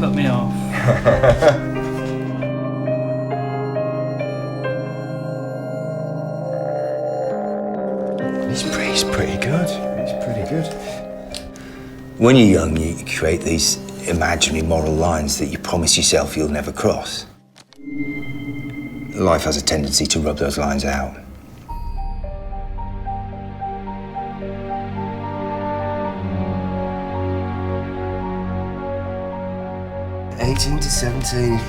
cut me off. He's pretty good. He's pretty good. When you're young, you create these imaginary moral lines that you promise yourself you'll never cross. Life has a tendency to rub those lines out. "18 to 17.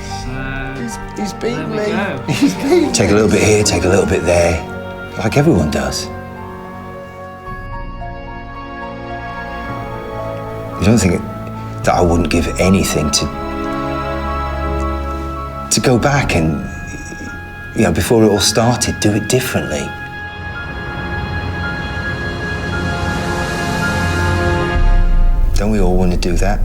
He's beaten me. He's beaten me. Take a little bit here, take a little bit there, like everyone does. You don't think that I wouldn't give anything to go back and, you know, before it all started, do it differently? Don't we all want to do that?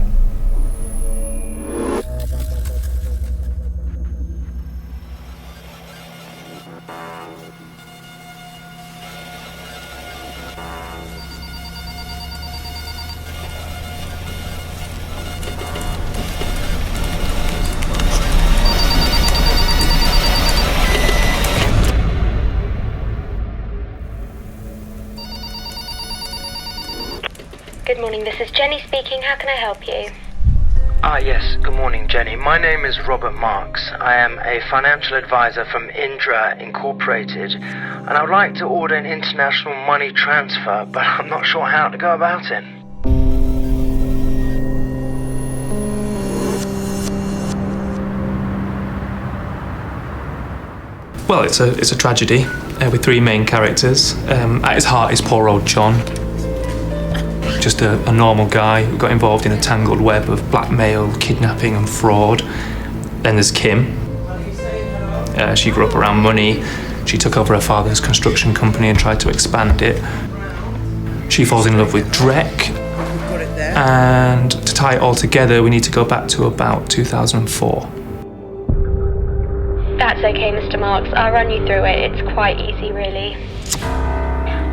Good morning, this is Jenny speaking. How can I help you? Yes, good morning, Jenny. My name is Robert Marks. I am a financial advisor from Indra Incorporated, and I would like to order an international money transfer, but I'm not sure how to go about it. Well, it's a tragedy with three main characters. At his heart is poor old John. Just a normal guy who got involved in a tangled web of blackmail, kidnapping and fraud. Then there's Kim. She grew up around money. She took over her father's construction company and tried to expand it. She falls in love with Drek. And to tie it all together, we need to go back to about 2004. That's okay, Mr. Marks. I'll run you through it. It's quite easy, really.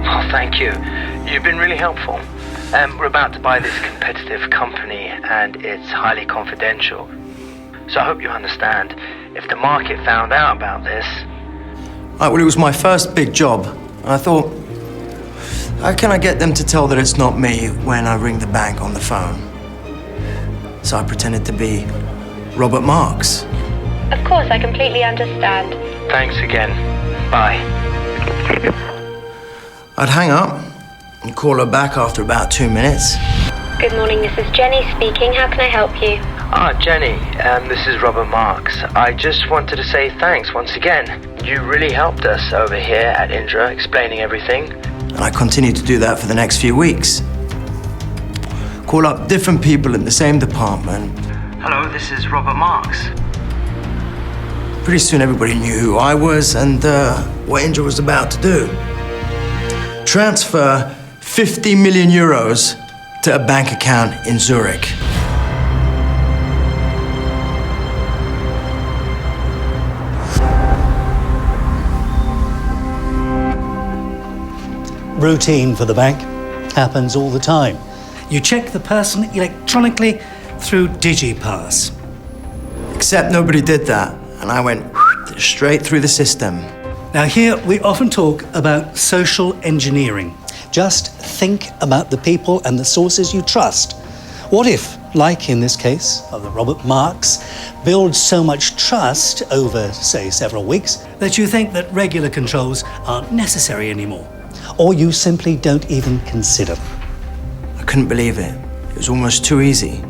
Oh, thank you. You've been really helpful. We're about to buy this competitive company, and it's highly confidential. So I hope you understand. If the market found out about this... Well, it was my first big job. I thought, how can I get them to tell that it's not me when I ring the bank on the phone? So I pretended to be Robert Marks. Of course, I completely understand. Thanks again. Bye. I'd hang up and call her back after about 2 minutes. Good morning, this is Jenny speaking. How can I help you? Jenny, this is Robert Marks. I just wanted to say thanks once again. You really helped us over here at Indra, explaining everything. And I continued to do that for the next few weeks. Call up different people in the same department. Hello, this is Robert Marks. Pretty soon everybody knew who I was and what Indra was about to do. Transfer 50 million euros to a bank account in Zurich. Routine for the bank. Happens all the time. You check the person electronically through DigiPass. Except nobody did that, and I went straight through the system. Now here we often talk about social engineering. Just think about the people and the sources you trust. What if, like in this case of the Robert Marks, build so much trust over, say, several weeks, that you think that regular controls aren't necessary anymore? Or you simply don't even consider them? I couldn't believe it. It was almost too easy.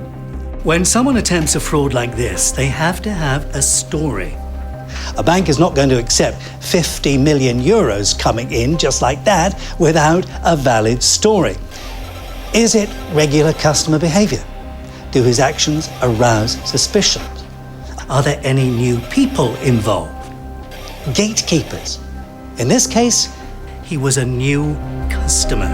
When someone attempts a fraud like this, they have to have a story. A bank is not going to accept 50 million euros coming in just like that without a valid story. Is it regular customer behavior? Do his actions arouse suspicion? Are there any new people involved? Gatekeepers. In this case, he was a new customer.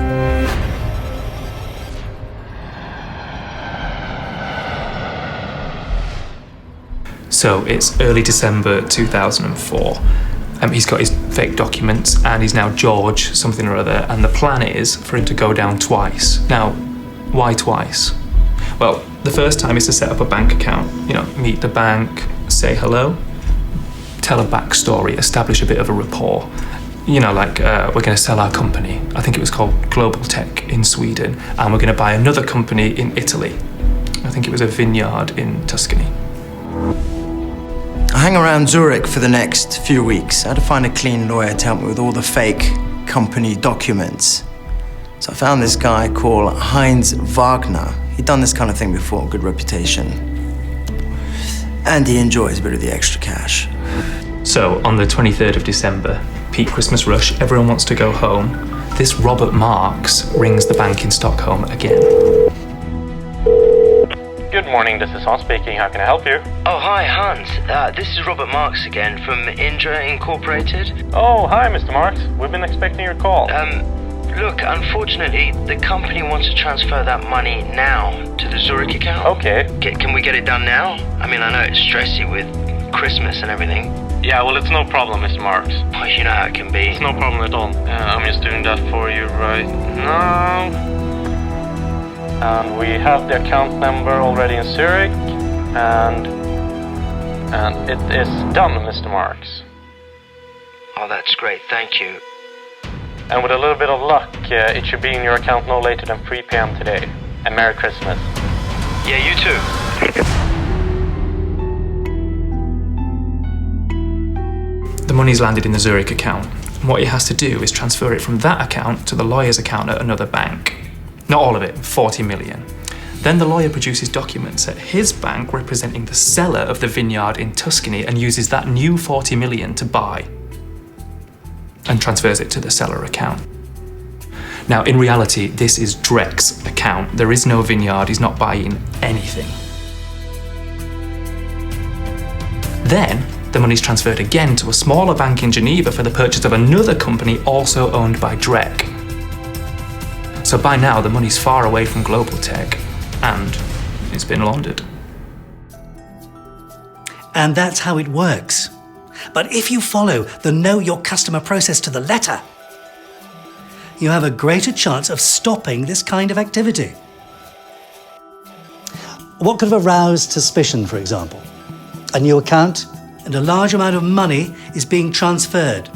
So it's early December 2004. He's got his fake documents and he's now George something or other, and the plan is for him to go down twice. Now, why twice? Well, The first time is to set up a bank account. Meet the bank, say hello, tell a backstory, establish a bit of a rapport. We're going to sell our company. I think it was called Global Tech in Sweden, and we're going to buy another company in Italy. I think it was a vineyard in Tuscany. I hang around Zurich for the next few weeks. I had to find a clean lawyer to help me with all the fake company documents. So I found this guy called Heinz Wagner. He'd done this kind of thing before, good reputation. And he enjoys a bit of the extra cash. So, on the 23rd of December, peak Christmas rush, everyone wants to go home. This Robert Marks rings the bank in Stockholm again. Good morning, this is Hans speaking. How can I help you? Oh, hi, Hans. This is Robert Marks again from Indra Incorporated. Oh, hi, Mr. Marks. We've been expecting your call. Look, unfortunately, the company wants to transfer that money now to the Zurich account. Okay. Can we get it done now? I mean, I know it's stressy with Christmas and everything. Yeah, well, it's no problem, Mr. Marks. Oh, you know how it can be. It's no problem at all. I'm just doing that for you right now. And we have the account number already in Zurich. And it is done, Mr. Marks. Oh, that's great. Thank you. And with a little bit of luck, it should be in your account no later than 3 p.m. today. And Merry Christmas. Yeah, you too. The money's landed in the Zurich account. And what he has to do is transfer it from that account to the lawyer's account at another bank. Not all of it, 40 million. Then the lawyer produces documents at his bank representing the seller of the vineyard in Tuscany and uses that new 40 million to buy and transfers it to the seller account. Now, in reality, this is Drek's account. There is no vineyard, he's not buying anything. Then, the money's transferred again to a smaller bank in Geneva for the purchase of another company also owned by Drek. So by now, the money's far away from Global Tech, and it's been laundered. And that's how it works. But if you follow the Know Your Customer process to the letter, you have a greater chance of stopping this kind of activity. What could have aroused suspicion, for example? A new account and a large amount of money is being transferred.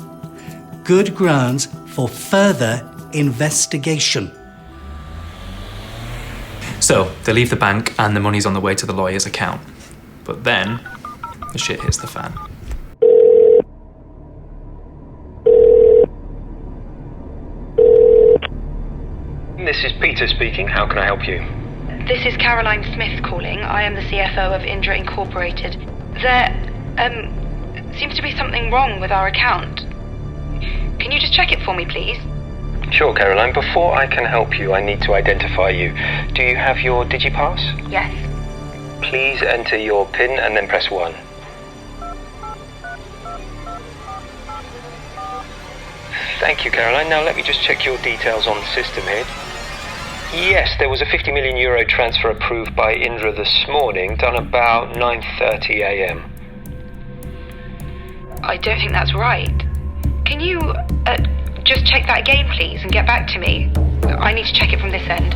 Good grounds for further investigation. So, they leave the bank and the money's on the way to the lawyer's account. But then, the shit hits the fan. This is Peter speaking. How can I help you? This is Caroline Smith calling. I am the CFO of Indra Incorporated. There, seems to be something wrong with our account. Can you just check it for me, please? Sure, Caroline. Before I can help you, I need to identify you. Do you have your DigiPass? Yes. Please enter your PIN and then press 1. Thank you, Caroline. Now let me just check your details on the system here. Yes, there was a 50 million euro transfer approved by Indra this morning, done about 9:30 a.m. I don't think that's right. Can you just check that again, please, and get back to me? I need to check it from this end.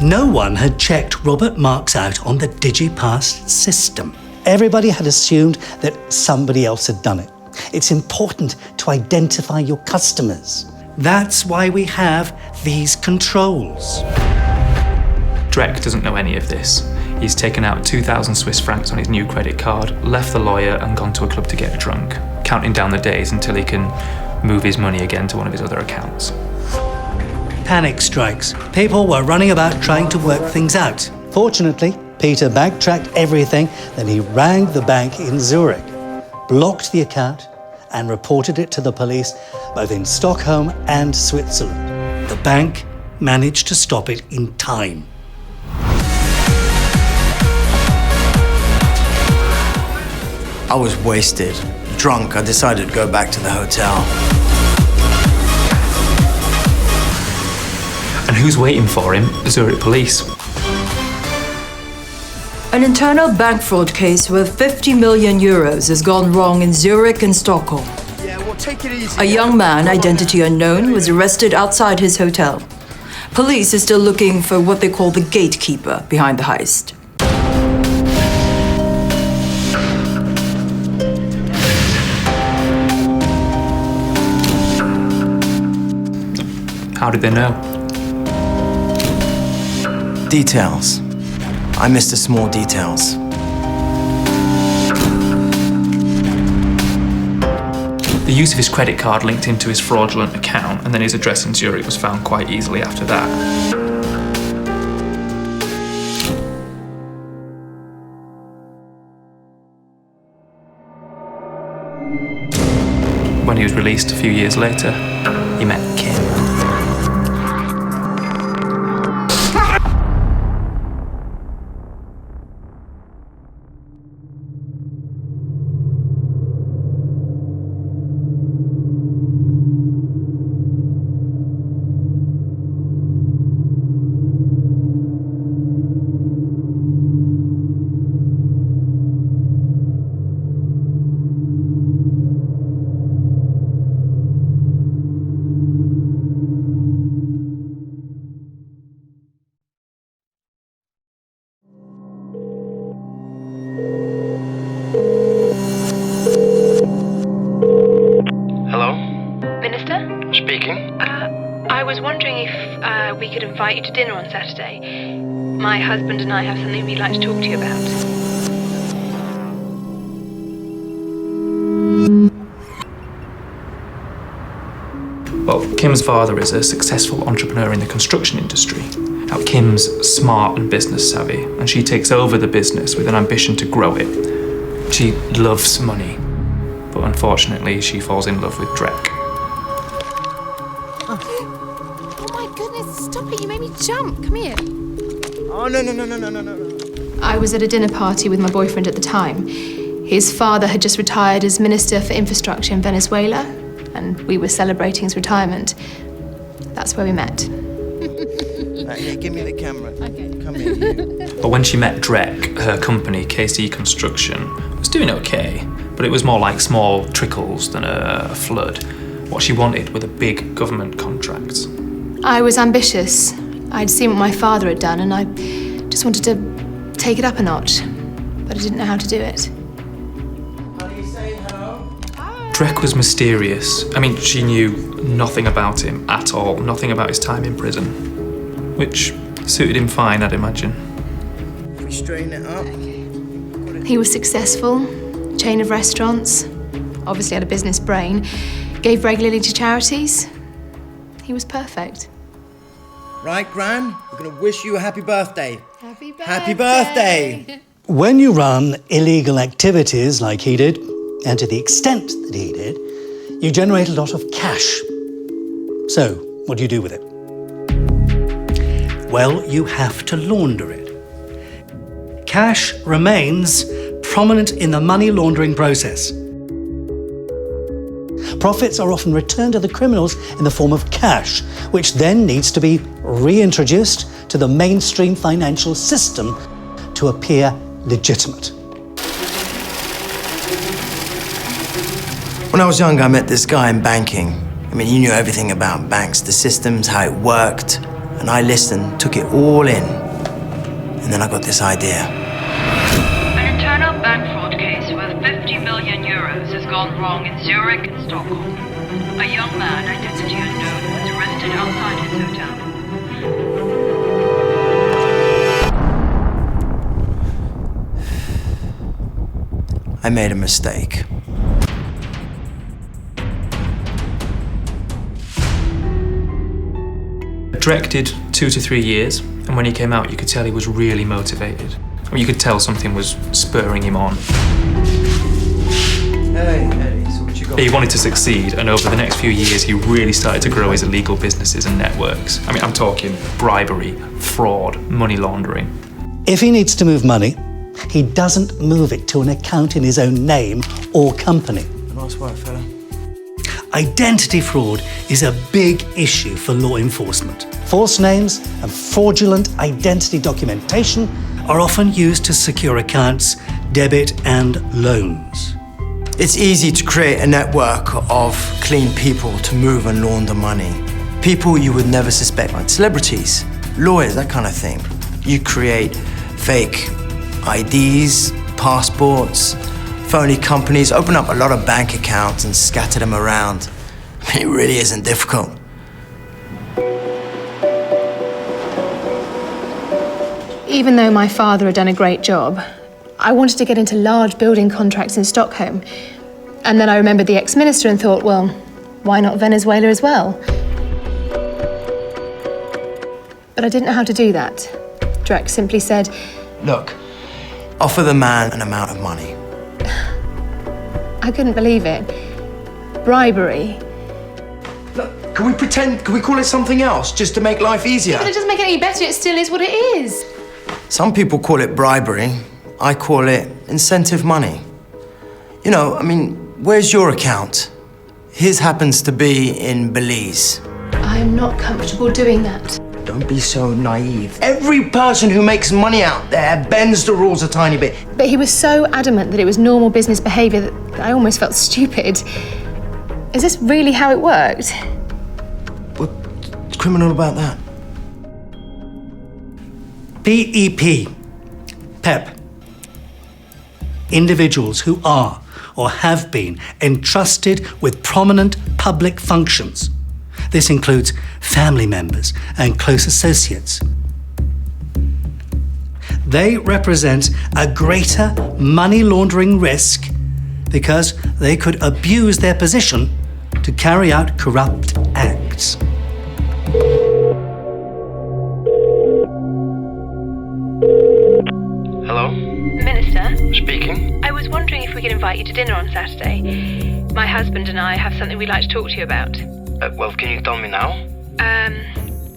No one had checked Robert Marks out on the DigiPass system. Everybody had assumed that somebody else had done it. It's important to identify your customers. That's why we have these controls. Drek doesn't know any of this. He's taken out 2,000 Swiss francs on his new credit card, left the lawyer and gone to a club to get drunk, counting down the days until he can move his money again to one of his other accounts. Panic strikes. People were running about trying to work things out. Fortunately, Peter backtracked everything, then he rang the bank in Zurich, blocked the account and reported it to the police both in Stockholm and Switzerland. The bank managed to stop it in time. I was wasted, drunk. I decided to go back to the hotel. And who's waiting for him? The Zurich police. An internal bank fraud case worth 50 million euros has gone wrong in Zurich and Stockholm. Yeah, well, take it easy. A young man, identity unknown, was arrested outside his hotel. Police are still looking for what they call the gatekeeper behind the heist. How did they know? Details. I missed the small details. The use of his credit card linked him to his fraudulent account, and then his address in Zurich was found quite easily after that. When he was released a few years later, he met Kim. I was wondering if we could invite you to dinner on Saturday. My husband and I have something we'd like to talk to you about. Well, Kim's father is a successful entrepreneur in the construction industry. Now, Kim's smart and business savvy, and she takes over the business with an ambition to grow it. She loves money, but unfortunately, she falls in love with Drek. Oh my goodness, stop it, you made me jump. Come here. Oh, no. I was at a dinner party with my boyfriend at the time. His father had just retired as Minister for Infrastructure in Venezuela, and we were celebrating his retirement. That's where we met. Here, give me the camera. Okay. Come here. But when she met Drek, her company, KC Construction, was doing okay, but it was more like small trickles than a flood. What she wanted were the big government contracts. I was ambitious. I'd seen what my father had done, and I just wanted to take it up a notch, but I didn't know how to do it. Drek was mysterious. I mean, she knew nothing about him at all, nothing about his time in prison, which suited him fine, I'd imagine. If we straighten it up. He was successful, chain of restaurants, obviously had a business brain, gave regularly to charities. He was perfect. Right, Gran? We're going to wish you a happy birthday. Happy birthday. Happy birthday! When you run illegal activities like he did, and to the extent that he did, you generate a lot of cash. So, what do you do with it? Well, you have to launder it. Cash remains prominent in the money laundering process. Profits are often returned to the criminals in the form of cash, which then needs to be reintroduced to the mainstream financial system to appear legitimate. When I was young, I met this guy in banking. I mean, he knew everything about banks, the systems, how it worked. And I listened, took it all in. And then I got this idea. An internal bank fraud case worth 50 million euros has gone wrong in Zurich and Stockholm. A young man, identity unknown, was arrested outside his hotel. I made a mistake. Drek did 2 to 3 years, and when he came out, you could tell he was really motivated. I mean, you could tell something was spurring him on. Hey, so what you got? He wanted to succeed, and over the next few years, he really started to grow his illegal businesses and networks. I mean, I'm talking bribery, fraud, money laundering. If he needs to move money, he doesn't move it to an account in his own name or company. Nice work, fella. Identity fraud is a big issue for law enforcement. False names and fraudulent identity documentation are often used to secure accounts, debit and loans. It's easy to create a network of clean people to move and launder money. People you would never suspect, like celebrities, lawyers, that kind of thing. You create fake IDs, passports, phony companies, open up a lot of bank accounts and scatter them around. I mean, it really isn't difficult. Even though my father had done a great job, I wanted to get into large building contracts in Stockholm. And then I remembered the ex-minister and thought, well, why not Venezuela as well? But I didn't know how to do that. Drek simply said, Look, offer the man an amount of money. I couldn't believe it. Bribery. Look, can we call it something else, just to make life easier? But it doesn't make it any better, it still is what it is. Some people call it bribery. I call it incentive money. You know, I mean, where's your account? His happens to be in Belize. I am not comfortable doing that. Don't be so naive. Every person who makes money out there bends the rules a tiny bit. But he was so adamant that it was normal business behaviour that I almost felt stupid. Is this really how it worked? What's criminal about that? PEP, PEP. Individuals who are or have been entrusted with prominent public functions. This includes family members and close associates. They represent a greater money laundering risk because they could abuse their position to carry out corrupt acts. Hello? Minister? Speaking. I was wondering if we could invite you to dinner on Saturday. My husband and I have something we'd like to talk to you about. Well, can you tell me now?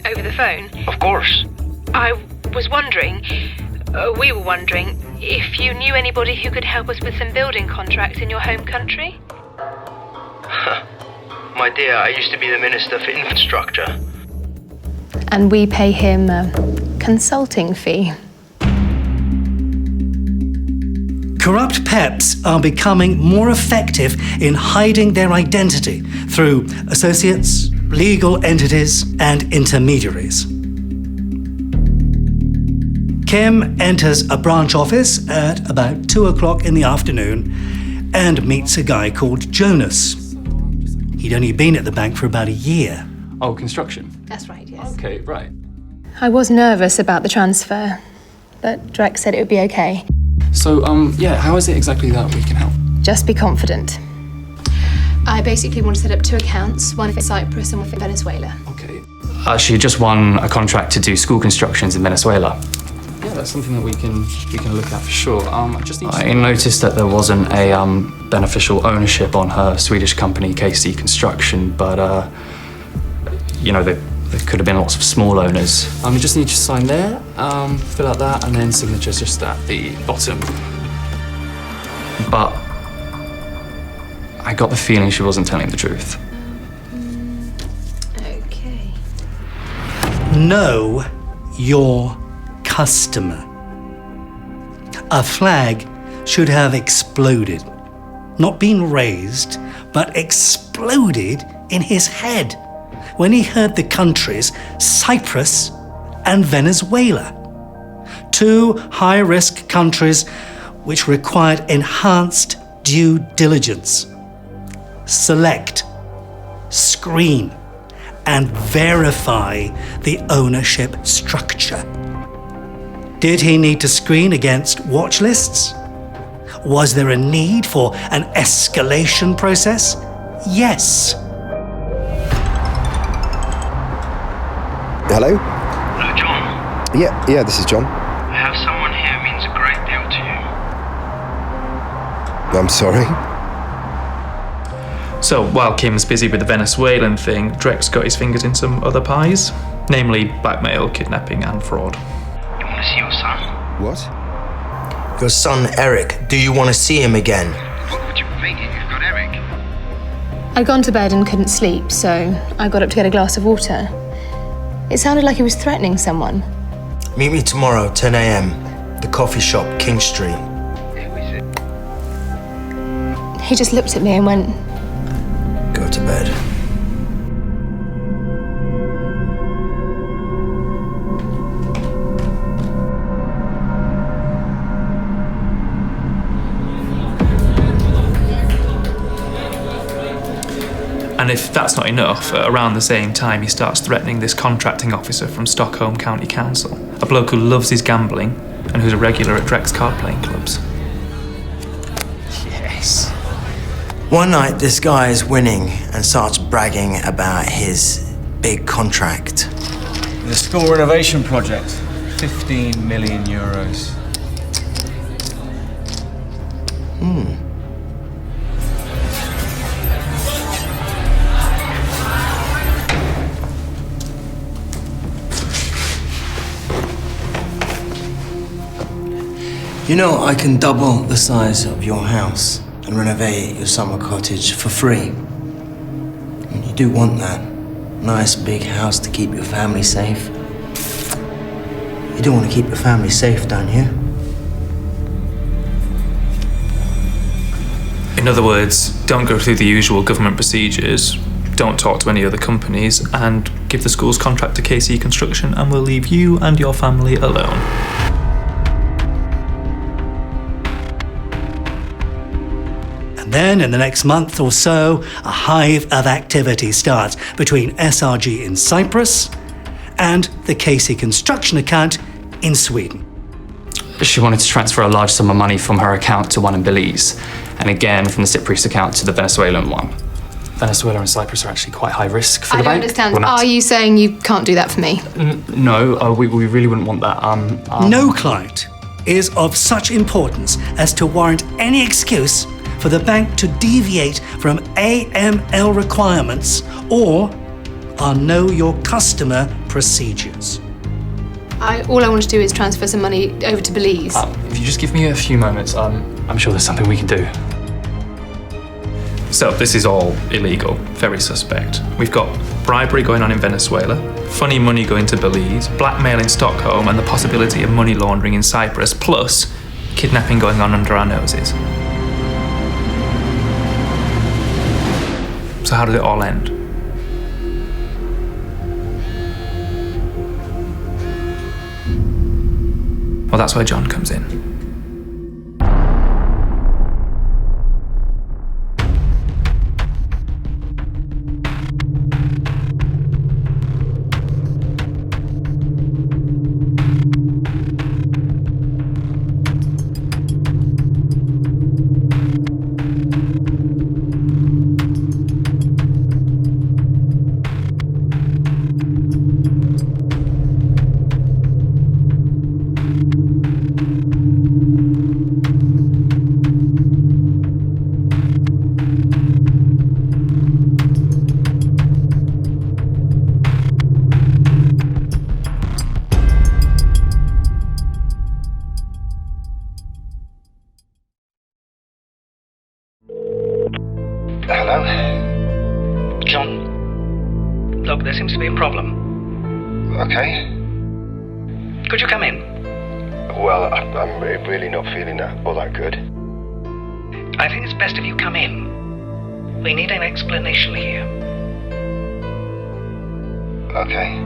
Over the phone. Of course. I was wondering, we were wondering, if you knew anybody who could help us with some building contracts in your home country? My dear, I used to be the Minister for Infrastructure. And we pay him a consulting fee. Corrupt PEPs are becoming more effective in hiding their identity through associates, legal entities, and intermediaries. Kim enters a branch office at about 2 o'clock in the afternoon and meets a guy called Jonas. He'd only been at the bank for about a year. Oh, construction? That's right, yes. Okay, right. I was nervous about the transfer, but Drek said it would be okay. So, yeah, how is it exactly that we can help? Just be confident. I basically want to set up 2 accounts, one for Cyprus and one for Venezuela. Okay. She just won a contract to do school constructions in Venezuela. Yeah, that's something that we can look at for sure. I just need to... I noticed that there wasn't a beneficial ownership on her Swedish company, KC Construction, but, you know, there could have been lots of small owners. You just need to sign there, fill out that, and then signatures just at the bottom. But I got the feeling she wasn't telling the truth. Okay. Know your customer. A flag should have exploded. Not been raised, but exploded in his head when he heard the countries Cyprus and Venezuela. 2 high-risk countries which required enhanced due diligence. Select, screen, and verify the ownership structure. Did he need to screen against watch lists? Was there a need for an escalation process? Yes. Hello? Hello, John. Yeah, this is John. I have someone here means a great deal to you. I'm sorry. So, while Kim's busy with the Venezuelan thing, Drek's got his fingers in some other pies, namely blackmail, kidnapping, and fraud. You want to see your son? What? Your son, Eric, do you want to see him again? What do you mean? You've got Eric. I'd gone to bed and couldn't sleep, so I got up to get a glass of water. It sounded like he was threatening someone. Meet me tomorrow, 10 a.m. The coffee shop, King Street. Who is it? He just looked at me and went, Go to bed. And if that's not enough, around the same time he starts threatening this contracting officer from Stockholm County Council, a bloke who loves his gambling and who's a regular at Drex card playing clubs. Yes. One night, this guy is winning and starts bragging about his big contract. The school renovation project, 15 million euros. You know, I can double the size of your house and renovate your summer cottage for free. And you do want that nice big house to keep your family safe. You do want to keep your family safe, don't you? In other words, don't go through the usual government procedures, don't talk to any other companies, and give the school's contract to KC Construction, and we'll leave you and your family alone. And then, in the next month or so, a hive of activity starts between SRG in Cyprus and the KC Construction account in Sweden. She wanted to transfer a large sum of money from her account to one in Belize, and again from the Cyprus account to the Venezuelan one. Venezuela and Cyprus are actually quite high risk for the bank. I don't understand. Are you saying you can't do that for me? No, we really wouldn't want that. No client is of such importance as to warrant any excuse for the bank to deviate from AML requirements or our Know Your Customer procedures. All I want to do is transfer some money over to Belize. If you just give me a few moments, I'm sure there's something we can do. So this is all illegal, very suspect. We've got bribery going on in Venezuela, funny money going to Belize, blackmail in Stockholm, and the possibility of money laundering in Cyprus, plus kidnapping going on under our noses. So how did it all end? Well, that's where John comes in. Hello? John? Look, there seems to be a problem. Okay. Could you come in? Well, I'm really not feeling all that good. I think it's best if you come in. We need an explanation here. Okay.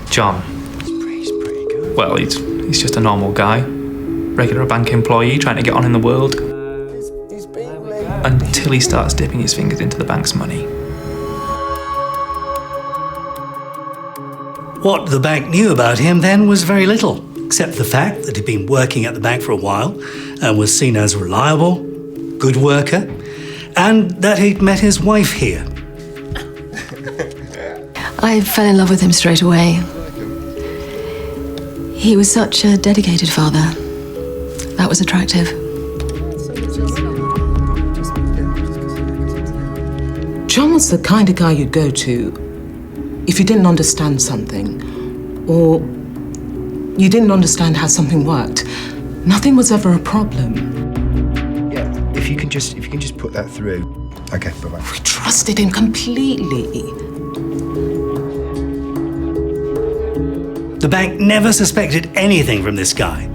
John. He's pretty good. Well, he's just a normal guy. Regular bank employee trying to get on in the world. He's being Until he starts dipping his fingers into the bank's money. What the bank knew about him then was very little, except the fact that he'd been working at the bank for a while and was seen as reliable, good worker, and that he'd met his wife here. I fell in love with him straight away. He was such a dedicated father. That was attractive. John was the kind of guy you'd go to if you didn't understand something, or you didn't understand how something worked. Nothing was ever a problem. Yeah, if you can just put that through. Okay, bye-bye. We trusted him completely. The bank never suspected anything from this guy.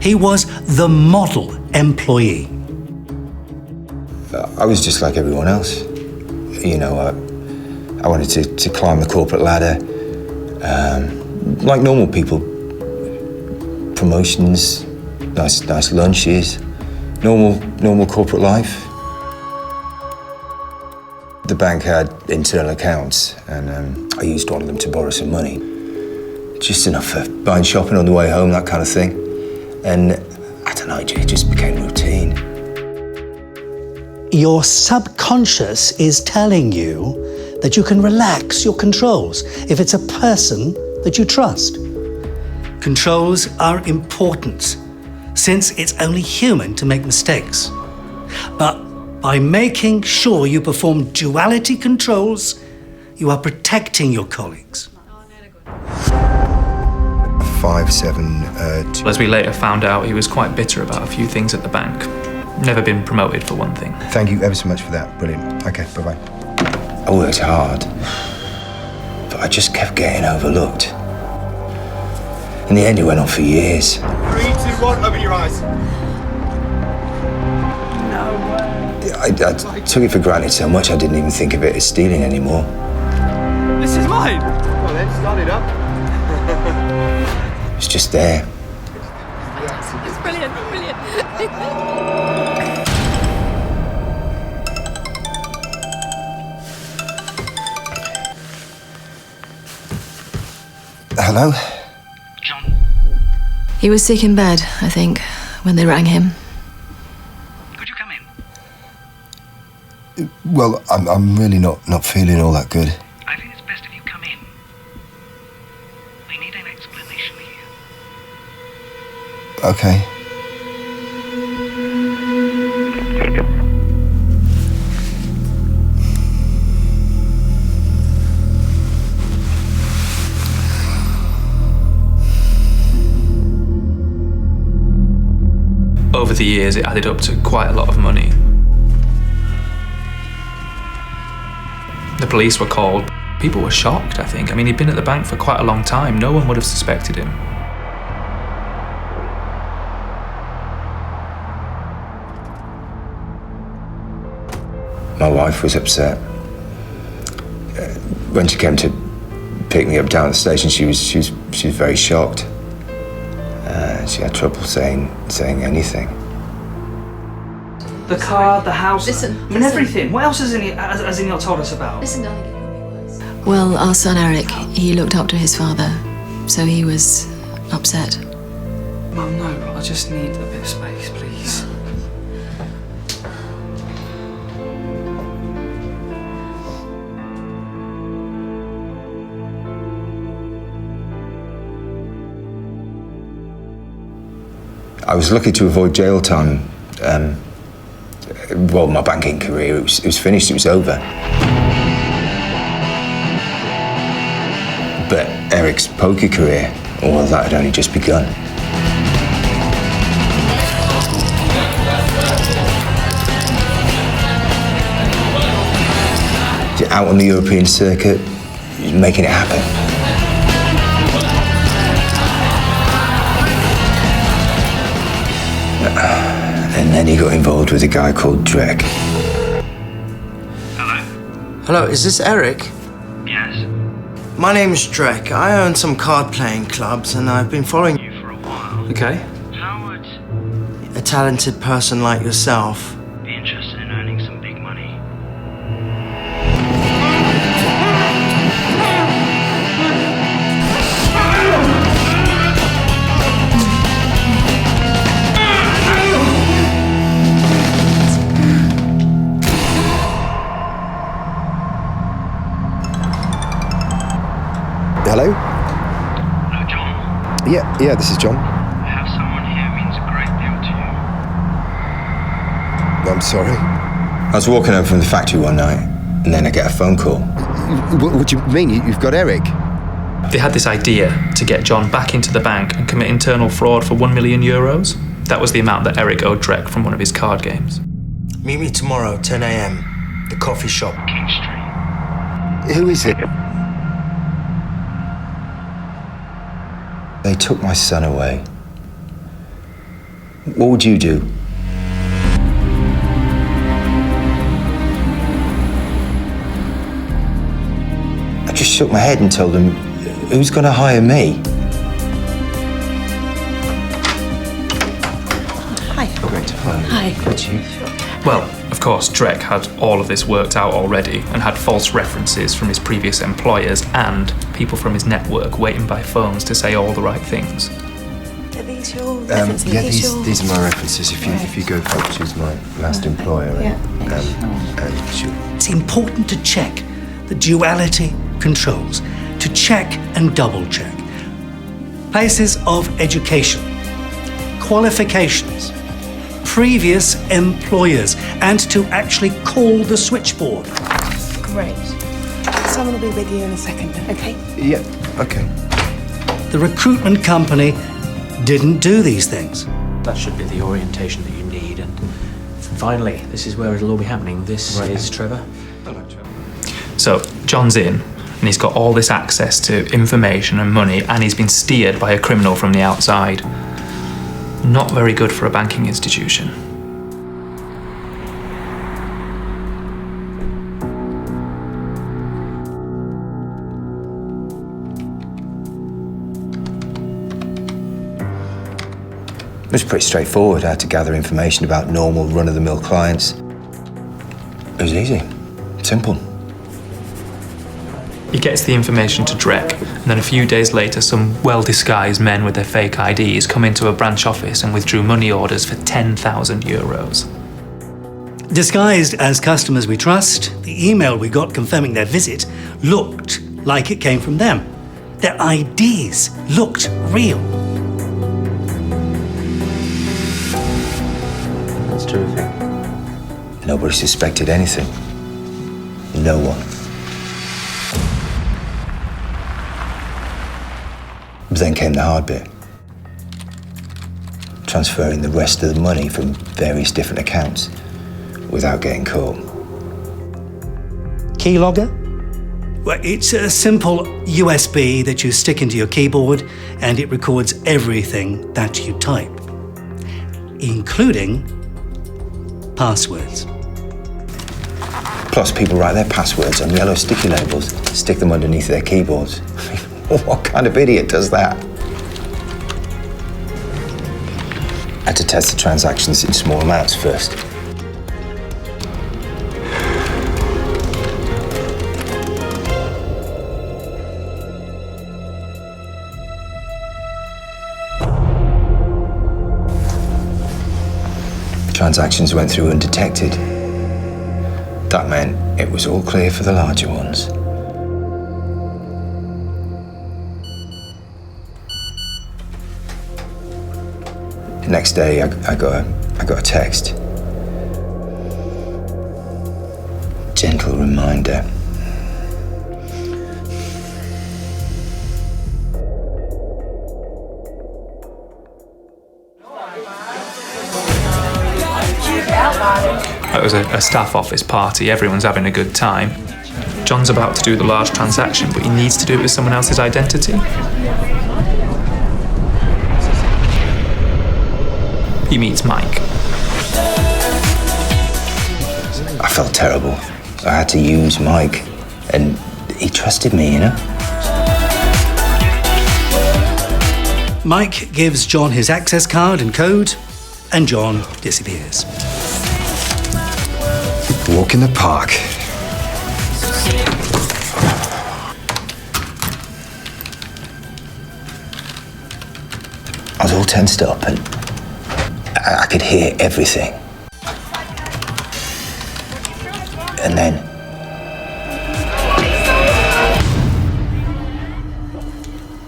He was the model employee. I was just like everyone else. You know, I wanted to climb the corporate ladder, like normal people. promotions, nice lunches, normal corporate life. The bank had internal accounts, and I used one of them to borrow some money. Just enough for buying shopping on the way home, that kind of thing. And I don't know, it just became routine. Your subconscious is telling you that you can relax your controls if it's a person that you trust. Controls are important, since it's only human to make mistakes. But by making sure you perform duality controls, you are protecting your colleagues. 572. As we later found out, he was quite bitter about a few things at the bank. Never been promoted, for one thing. Thank you ever so much for that. Brilliant. Okay, bye-bye. I worked hard, but I just kept getting overlooked. In the end, it went on for years. 3, 2, 1, open your eyes. I took it for granted so much I didn't even think of it as stealing anymore. This is mine. Well then, start it up. It was just there. It's brilliant, brilliant. Hello? He was sick in bed, I think, when they rang him. Well, I'm really not feeling all that good. I think it's best if you come in. We need an explanation here. Okay. Over the years, it added up to quite a lot of money. The police were called. People were shocked, I think. I mean, he'd been at the bank for quite a long time. No one would have suspected him. My wife was upset. When she came to pick me up down at the station, she was very shocked. She had trouble saying anything. The car, the house, Listen, I mean everything. What else has he not told us about? Listen, darling. Well, our son Eric, he looked up to his father, so he was upset. Mum, no, I just need a bit of space, please. I was lucky to avoid jail time. Well, my banking career, it was finished, it was over. But Eric's poker career, well, that had only just begun. Out on the European circuit, making it happen. And then he got involved with a guy called Drek. Hello, is this Eric? Yes. My name's Drek. I own some card-playing clubs, and I've been following you for a while. Okay. How would a talented person like yourself. be interested in earning some big money? Hello? Hello, John. Yeah, this is John. Have someone here means a great deal to you. I'm sorry. I was walking home from the factory one night, and then I get a phone call. What do you mean? You've got Eric? They had this idea to get John back into the bank and commit internal fraud for €1 million. That was the amount that Eric owed Drek from one of his card games. Meet me tomorrow, 10 a.m. The coffee shop. King Street. Who is it? They took my son away. What would you do? I just shook my head and told them, who's going to hire me? That's you. Well, of course, Drek had all of this worked out already and had false references from his previous employers and people from his network waiting by phones to say all the right things. Are these your references? Yeah, these are my references. If you go back to my last employer, and sure. It's important to check the duality controls, to check and double check. Places of education, qualifications, previous employers, and to actually call the switchboard. Great. Someone will be with you in a second, okay? Yeah, okay. The recruitment company didn't do these things. That should be the orientation that you need. And finally, this is where it'll all be happening. This is Trevor. Hello, Trevor. So, John's in, and he's got all this access to information and money, and he's been steered by a criminal from the outside. Not very good for a banking institution. It was pretty straightforward. I had to gather information about normal, run-of-the-mill clients. It was easy. Simple. He gets the information to Drek, and then a few days later, some well-disguised men with their fake IDs come into a branch office and withdrew money orders for 10,000 euros. Disguised as customers we trust, the email we got confirming their visit looked like it came from them. Their IDs looked real. That's terrific. Nobody suspected anything. No one. But then came the hard bit. Transferring the rest of the money from various different accounts without getting caught. Keylogger? Well, it's a simple USB that you stick into your keyboard and it records everything that you type, including passwords. Plus, people write their passwords on yellow sticky labels, stick them underneath their keyboards. What kind of idiot does that? I had to test the transactions in small amounts first. Transactions went through undetected. That meant it was all clear for the larger ones. The next day, I got a text. Gentle reminder. It was a staff office party, everyone's having a good time. John's about to do the large transaction, but he needs to do it with someone else's identity. He meets Mike. I felt terrible. I had to use Mike, and he trusted me, you know? Mike gives John his access card and code, and John disappears. Walk in the park. I was all tensed up and I could hear everything. And then...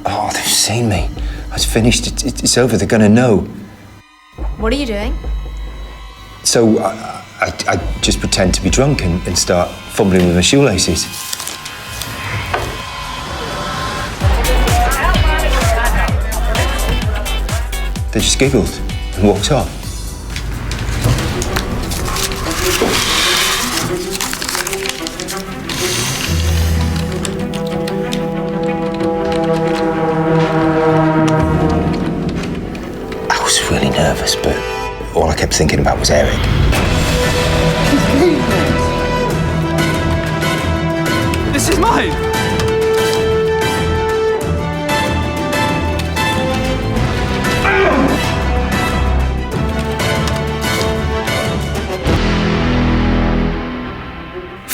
Oh, they've seen me. I was finished. It's over. They're gonna know. What are you doing? So I just pretend to be drunk and start fumbling with my shoelaces. They just giggled and walked off. I was really nervous, but all I kept thinking about was Eric. This is mine!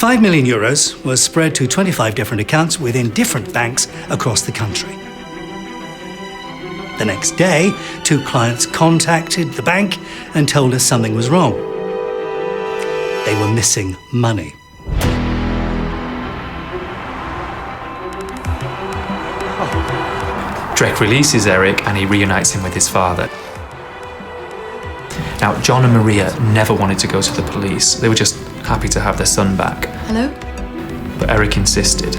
€5 million was spread to 25 different accounts within different banks across the country. The next day, 2 clients contacted the bank and told us something was wrong. They were missing money. Drake releases Eric and he reunites him with his father. Now, John and Maria never wanted to go to the police. They were just happy to have their son back. Hello? But Eric insisted.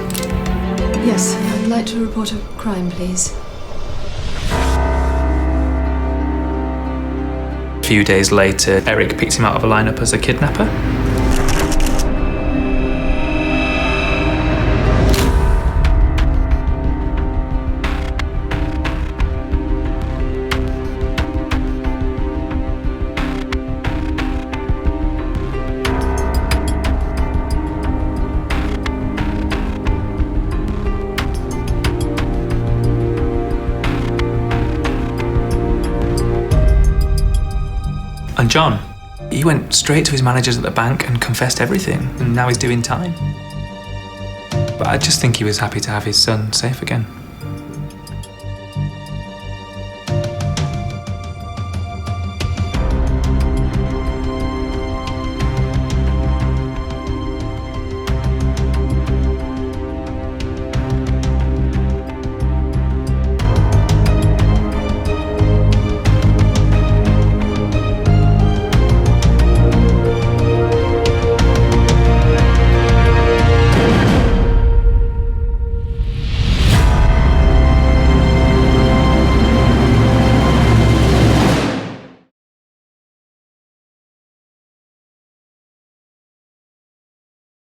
Yes, I'd like to report a crime, please. A few days later, Eric picked him out of a lineup as a kidnapper. And John, he went straight to his managers at the bank and confessed everything, and now he's doing time. But I just think he was happy to have his son safe again.